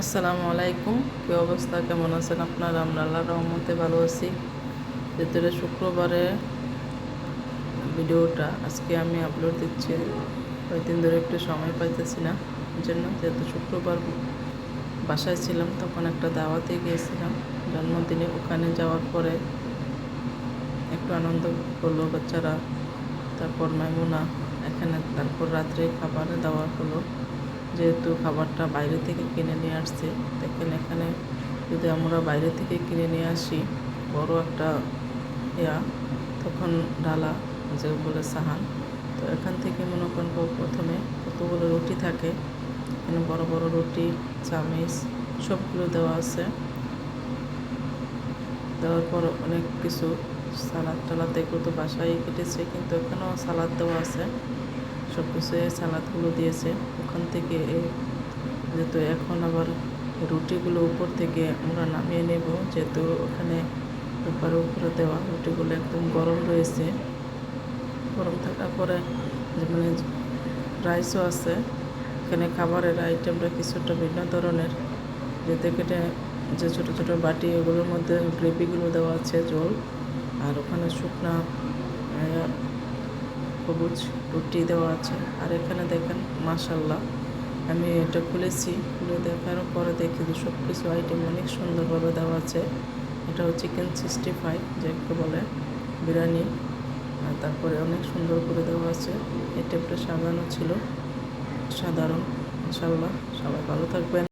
আসসালামু আলাইকুম। কী অবস্থা, কেমন আছেন আপনারা? আমরা আল্লাহর রহমতে ভালো আছি। যেহেতু শুক্রবারে ভিডিওটা আজকে আমি আপলোড দিচ্ছি, কয়েকদিন ধরে একটু সময় পাইতেছি না, এই জন্য। যেহেতু শুক্রবার বাসায় ছিলাম, তখন একটা দাওয়াতে গিয়েছিলাম জন্মদিনে। ওখানে যাওয়ার পরে একটু আনন্দ করলো বাচ্চারা, তারপর মাইমুনা এখানে, তারপর রাত্রে খাবার দেওয়া হলো। যেহেতু খাবারটা বাইরে থেকে কিনে নিয়ে আসছে, দেখেন এখানে যদি আমরা বাইরে থেকে কিনে নিয়ে আসি বড় একটা তখন ডালা, যে বলে সাহান, তো এখান থেকে মনে করেন প্রথমে কতগুলো রুটি থাকে, এখানে বড় বড় রুটি, চামিচ সবগুলো দেওয়া আছে। দেওয়ার পর অনেক কিছু সালাদ টালাদ এগুলো তো বাসায় কেটেছে, কিন্তু এখানেও সালাদ দেওয়া আছে। সব কিছু সালাদগুলো দিয়েছে ওখান থেকে। যেহেতু এখন আবার রুটিগুলো উপর থেকে আমরা নামিয়ে নেব, যেহেতু ওখানে উপরে দেওয়া রুটিগুলো একদম গরম রয়েছে। গরম থাকার পরে মানে রাইসও আছে এখানে। খাবারের আইটেমটা কিছুটা ভিন্ন ধরনের, যেতে কেটে যে ছোটো ছোটো বাটি, ওগুলোর মধ্যে গ্রেভিগুলো দেওয়া আছে, জল। আর ওখানে শুকনা সবুজ রুটি দেওয়া আছে। আর এখানে দেখেন মাশাল্লাহ, আমি এটা খুলেছি, খুলে দেখার পরে দেখি যে সব কিছু আইটেম অনেক সুন্দরভাবে দেওয়া আছে। এটাও চিকেন 65 যাকে বলে, বিরিয়ানি। আর তারপরে অনেক সুন্দর করে দেওয়া আছে। এই টেপটা সাজানো ছিল সাধারণ। ইনশাল্লাহ সবাই ভালো থাকবেন।